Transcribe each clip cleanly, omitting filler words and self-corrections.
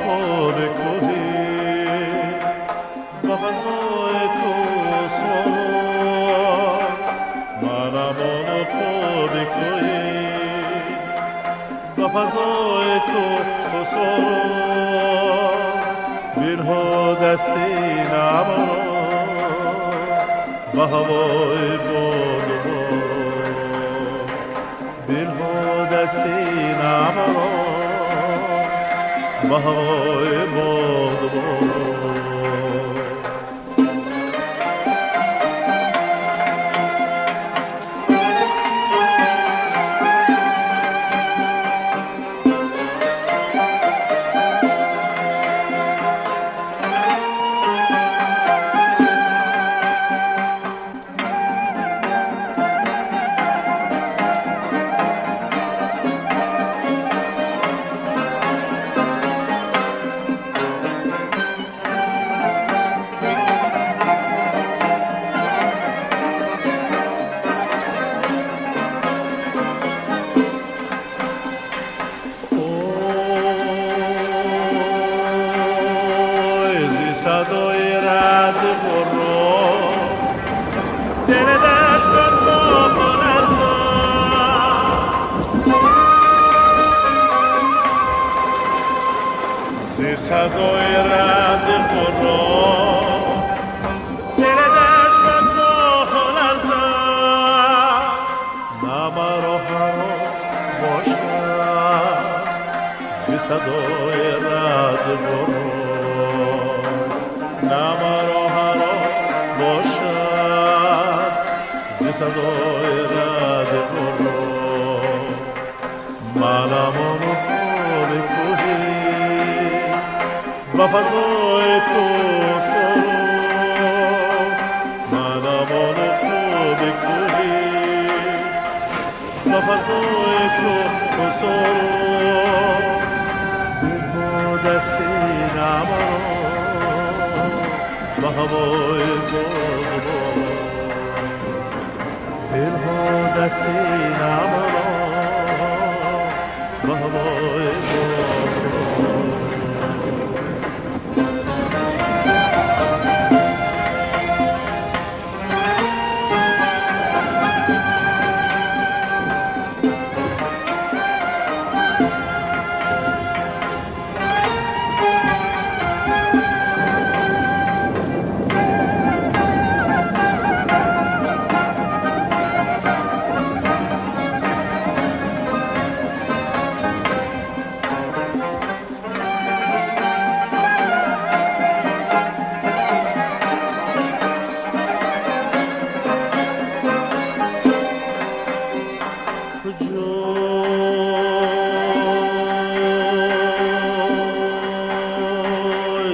خواب کوهی با فضای تو سرو منم اون خواب کوهی با فضای تو سرو بینها دستی نمارو با هوای باد و بینها دستی نمارو با هوای باد و صدای رد برو دل دشت با لرزان زی صدای رد برو دل دشت با لرزان نمارو هنوز باشد زی صدای رد برو نمارو هراس باشد زی صدای رد برو منم اونو خواب کوهی با فضای تو سرو منم اونو خواب کوهی با فضای تو سرو بینها دستی نمارو با هوای باد دلها دستی نمارا با هوای باد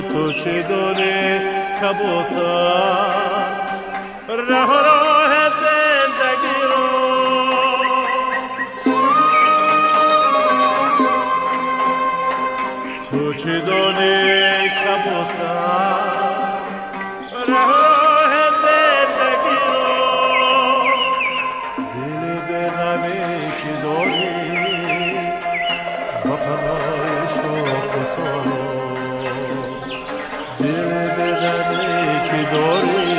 تو چه دانی کبوتر راه زندگی رو تو چه دانی کبوتر راه زندگی رو دل به غمی که داری با پناه شوق و سارو دل به غمی که داری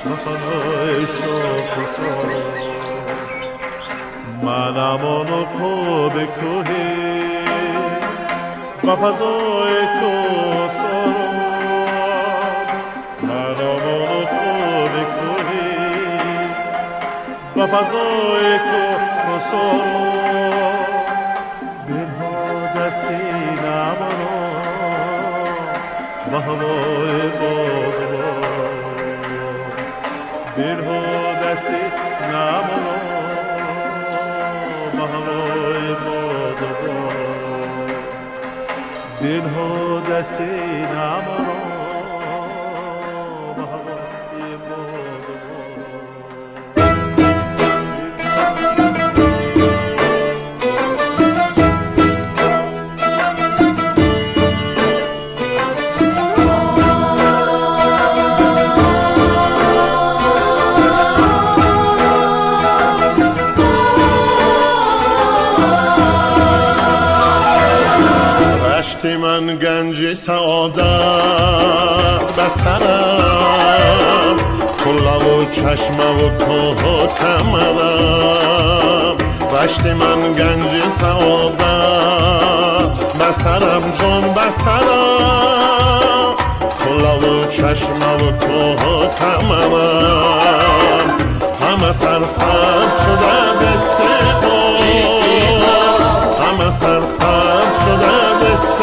با پناه شوق و سارو منم اونو خواب کوهی با فضای تو سرو منم اونو خواب کوهی با فضای تو سرو بینها دستی نمارو با هوای باد بینها دستی نمارو با هوای باد بینها دستی نمارو با هوای باد رشتی من گنج سعادت بسرم، کلا و چشمه و کوه و کمرم. رشتی من گنج سعادت بسرم، جان بسرم، کلا و چشمه و کوه و کمرم. همه سرسبز شده از استقبال، همه سرسبز شده از استقبال.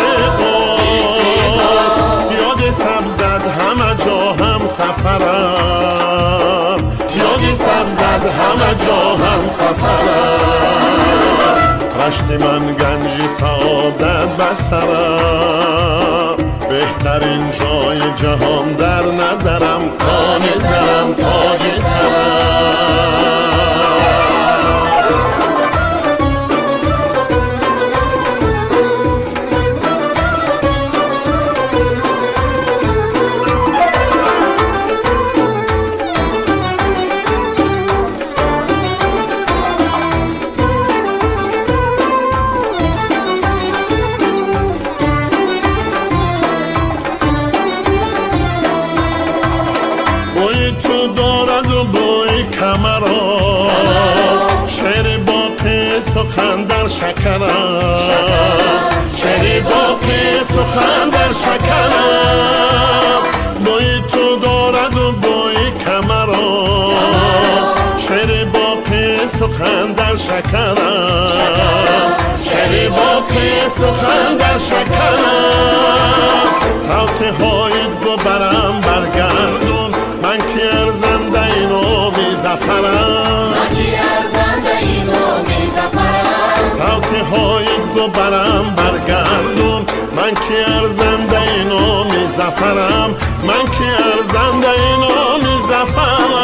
یاد سبزد همه جا هم سفرم، یاد سبزد همه جا هم سفرم. رشتی من گنج سعادت بسرم، بهترین جای جهان در نظرم. کان زرم تاج سرم. بوی تو دارد و بوی کمرم، شعر باقی سخن در شکرم، شعر باقی سخن در شکرم. بوی تو دارد و بوی کمرم، شعر باقی سخن در شکرم، شعر باقی سخن در شکرم. صوت هایت برم برگردون، من که ارزنده اینو می زفرم، من که ارزنده اینو می زفرم. صوت هایت برم برگردون، من که ارزنده اینو می زفرم، من که ارزنده اینو می زفرم.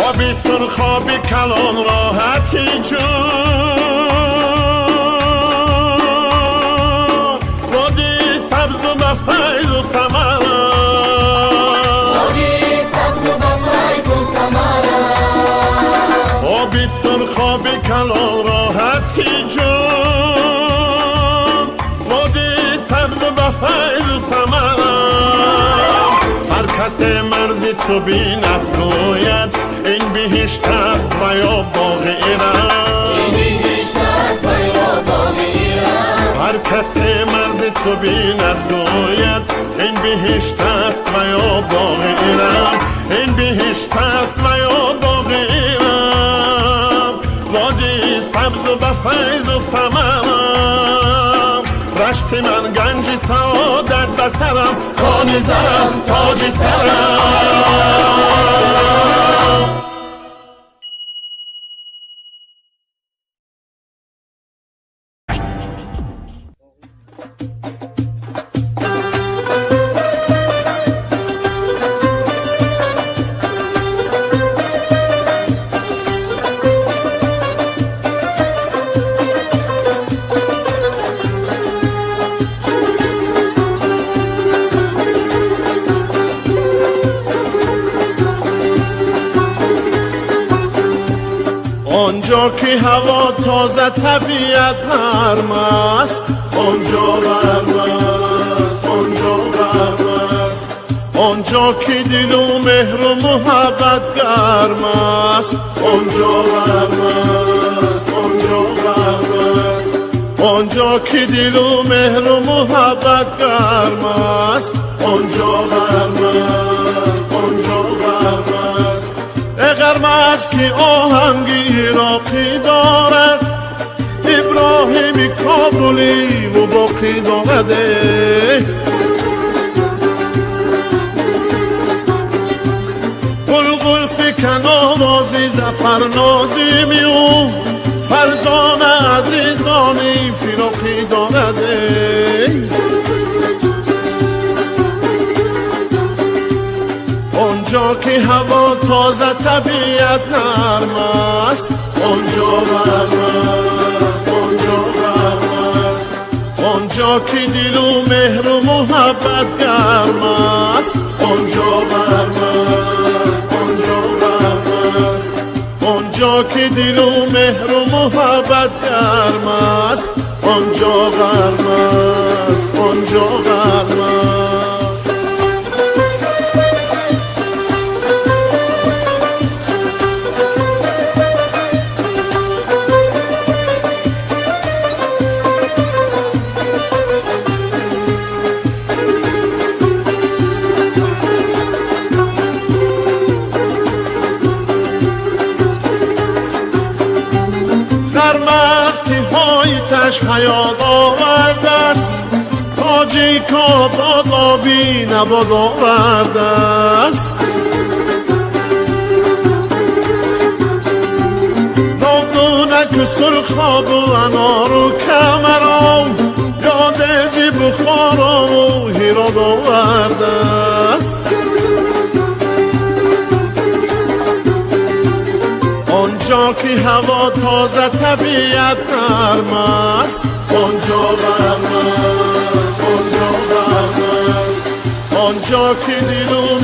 آبی سرخ آبی کلان راحتی جان، رودی سبز و بفیض و ثمرم، رودی سبز و بفیض و ثمرم. آبی سرخ آبی کلان راحتی جان، رودی سبز و بفیض و ثمرم. هر کس مرزی تو بیند گوید این بهشت است و یا باغ ایران، این بهشت است و یا باغ ایران. هر کس مرز تو بیند گوید این بهشت است و یا باغ ایران، این بهشت است و یا باغ ایران. وادی سبز و بفیض و ثمرم، رشت من گنج سعادت بسرم، کان زرم تاج سرم. آنجا که هوا تازه طبیعت نرم است، آنجا گرم است، آنجا گرم است. آنجا که دل و مهر و محبت گرم است، آنجا گرم است، آنجا گرم است. آنجا که دل و مهر و محبت گرم است، آنجا گرم است، آنجا گرم است. گرم است که آهنگی عراقی دارد، ابراهیم کابلی و باقی دارد. قلقل فکن آوازی زفر نازمی و فرزان عزیزانی فراقی دارد. آنجا که هوا تازه طبیعت نرم است، آنجا گرم است، آنجا گرم است. آنجا که دل و مهر و محبت گرم است، آنجا گرم است، آنجا گرم است. آنجا که دل و مهر و محبت گرم است، آنجا گرم است، آنجا گرم است. تش حیات آورده است، تاجی کاباد آبی نباد آورده است. ناودونک سرخاب و انار و کمرام، یاد زی بخارا و هیراد آورده است. آنجا که هوا تازه طبیعت نرم است، آنجا گرم است، آنجا گرم است. آنجا که دل و